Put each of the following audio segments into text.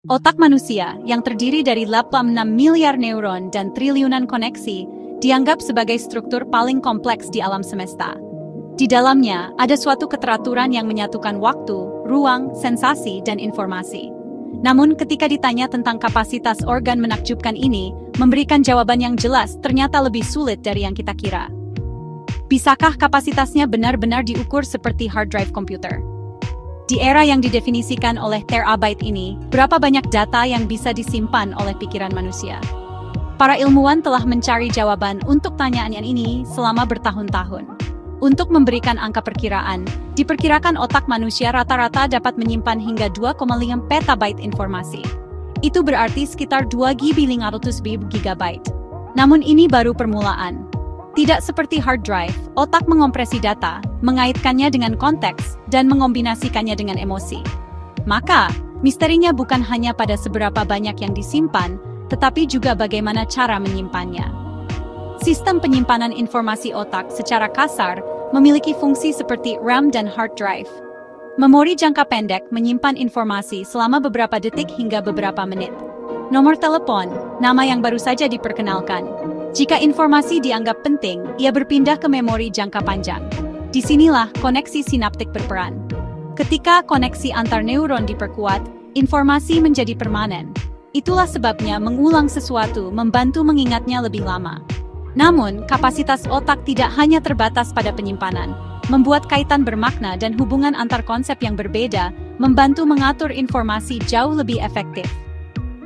Otak manusia, yang terdiri dari 86 miliar neuron dan triliunan koneksi, dianggap sebagai struktur paling kompleks di alam semesta. Di dalamnya, ada suatu keteraturan yang menyatukan waktu, ruang, sensasi, dan informasi. Namun ketika ditanya tentang kapasitas organ menakjubkan ini, memberikan jawaban yang jelas ternyata lebih sulit dari yang kita kira. Bisakah kapasitasnya benar-benar diukur seperti hard drive komputer? Di era yang didefinisikan oleh terabyte ini, berapa banyak data yang bisa disimpan oleh pikiran manusia? Para ilmuwan telah mencari jawaban untuk tanyaan ini selama bertahun-tahun. Untuk memberikan angka perkiraan, diperkirakan otak manusia rata-rata dapat menyimpan hingga 2,5 petabyte informasi. Itu berarti sekitar 2.500 GB. Namun ini baru permulaan. Tidak seperti hard drive, otak mengompresi data, mengaitkannya dengan konteks, dan mengombinasikannya dengan emosi. Maka, misterinya bukan hanya pada seberapa banyak yang disimpan, tetapi juga bagaimana cara menyimpannya. Sistem penyimpanan informasi otak secara kasar memiliki fungsi seperti RAM dan hard drive. Memori jangka pendek menyimpan informasi selama beberapa detik hingga beberapa menit. Nomor telepon, nama yang baru saja diperkenalkan. Jika informasi dianggap penting, ia berpindah ke memori jangka panjang. Disinilah koneksi sinaptik berperan. Ketika koneksi antar neuron diperkuat, informasi menjadi permanen. Itulah sebabnya mengulang sesuatu membantu mengingatnya lebih lama. Namun, kapasitas otak tidak hanya terbatas pada penyimpanan. Membuat kaitan bermakna dan hubungan antar konsep yang berbeda, membantu mengatur informasi jauh lebih efektif.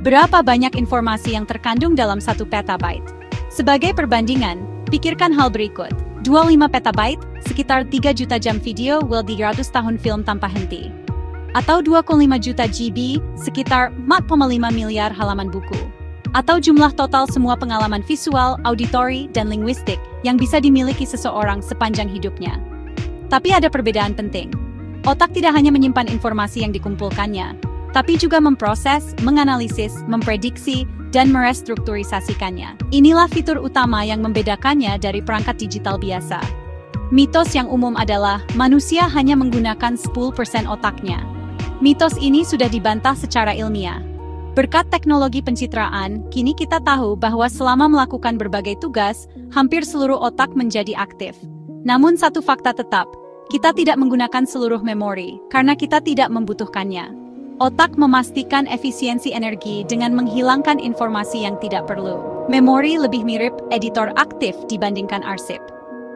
Berapa banyak informasi yang terkandung dalam 1 petabyte? Sebagai perbandingan, pikirkan hal berikut. 25 petabyte, sekitar 3 juta jam video 300 tahun film tanpa henti. Atau 2,5 juta GB, sekitar 4,5 miliar halaman buku. Atau jumlah total semua pengalaman visual, auditori, dan linguistik yang bisa dimiliki seseorang sepanjang hidupnya. Tapi ada perbedaan penting. Otak tidak hanya menyimpan informasi yang dikumpulkannya, tapi juga memproses, menganalisis, memprediksi, dan merestrukturisasikannya. Inilah fitur utama yang membedakannya dari perangkat digital biasa. Mitos yang umum adalah manusia hanya menggunakan 10% otaknya. Mitos ini sudah dibantah secara ilmiah. Berkat teknologi pencitraan, kini kita tahu bahwa selama melakukan berbagai tugas, hampir seluruh otak menjadi aktif. Namun satu fakta tetap, kita tidak menggunakan seluruh memori, karena kita tidak membutuhkannya. Otak memastikan efisiensi energi dengan menghilangkan informasi yang tidak perlu. Memori lebih mirip editor aktif dibandingkan arsip.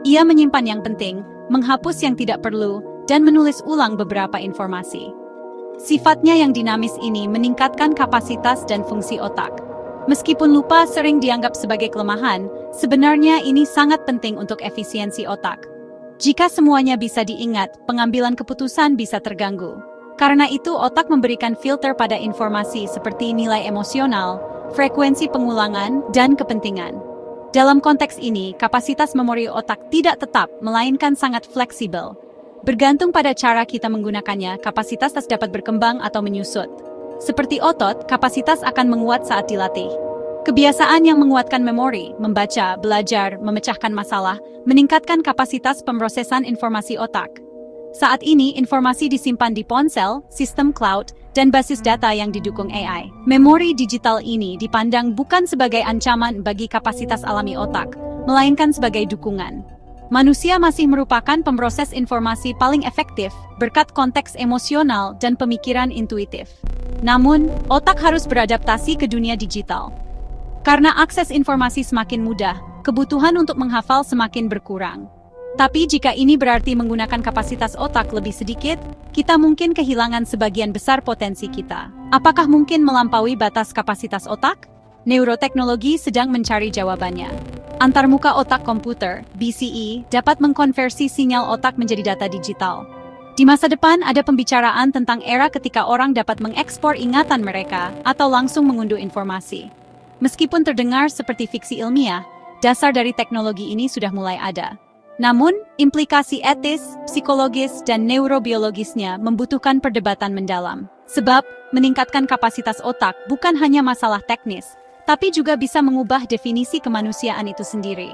Ia menyimpan yang penting, menghapus yang tidak perlu, dan menulis ulang beberapa informasi. Sifatnya yang dinamis ini meningkatkan kapasitas dan fungsi otak. Meskipun lupa sering dianggap sebagai kelemahan, sebenarnya ini sangat penting untuk efisiensi otak. Jika semuanya bisa diingat, pengambilan keputusan bisa terganggu. Karena itu otak memberikan filter pada informasi seperti nilai emosional, frekuensi pengulangan, dan kepentingan. Dalam konteks ini, kapasitas memori otak tidak tetap, melainkan sangat fleksibel. Bergantung pada cara kita menggunakannya, kapasitas dapat berkembang atau menyusut. Seperti otot, kapasitas akan menguat saat dilatih. Kebiasaan yang menguatkan memori, membaca, belajar, memecahkan masalah, meningkatkan kapasitas pemrosesan informasi otak. Saat ini, informasi disimpan di ponsel, sistem cloud, dan basis data yang didukung AI. Memori digital ini dipandang bukan sebagai ancaman bagi kapasitas alami otak, melainkan sebagai dukungan. Manusia masih merupakan pemroses informasi paling efektif berkat konteks emosional dan pemikiran intuitif. Namun, otak harus beradaptasi ke dunia digital. Karena akses informasi semakin mudah, kebutuhan untuk menghafal semakin berkurang. Tapi jika ini berarti menggunakan kapasitas otak lebih sedikit, kita mungkin kehilangan sebagian besar potensi kita. Apakah mungkin melampaui batas kapasitas otak? Neuroteknologi sedang mencari jawabannya. Antarmuka otak komputer, BCE, dapat mengkonversi sinyal otak menjadi data digital. Di masa depan ada pembicaraan tentang era ketika orang dapat mengekspor ingatan mereka atau langsung mengunduh informasi. Meskipun terdengar seperti fiksi ilmiah, dasar dari teknologi ini sudah mulai ada. Namun, implikasi etis, psikologis, dan neurobiologisnya membutuhkan perdebatan mendalam. Sebab, meningkatkan kapasitas otak bukan hanya masalah teknis, tapi juga bisa mengubah definisi kemanusiaan itu sendiri.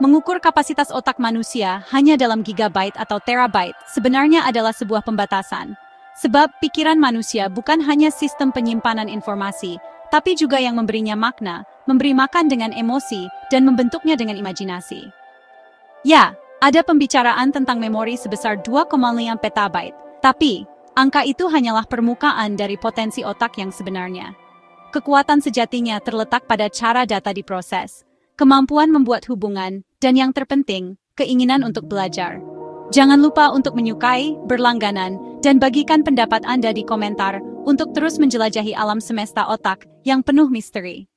Mengukur kapasitas otak manusia hanya dalam gigabyte atau terabyte sebenarnya adalah sebuah pembatasan. Sebab pikiran manusia bukan hanya sistem penyimpanan informasi, tapi juga yang memberinya makna, memberi makan dengan emosi, dan membentuknya dengan imajinasi. Ya, ada pembicaraan tentang memori sebesar 2,5 petabyte, tapi angka itu hanyalah permukaan dari potensi otak yang sebenarnya. Kekuatan sejatinya terletak pada cara data diproses, kemampuan membuat hubungan, dan yang terpenting, keinginan untuk belajar. Jangan lupa untuk menyukai, berlangganan, dan bagikan pendapat Anda di komentar untuk terus menjelajahi alam semesta otak yang penuh misteri.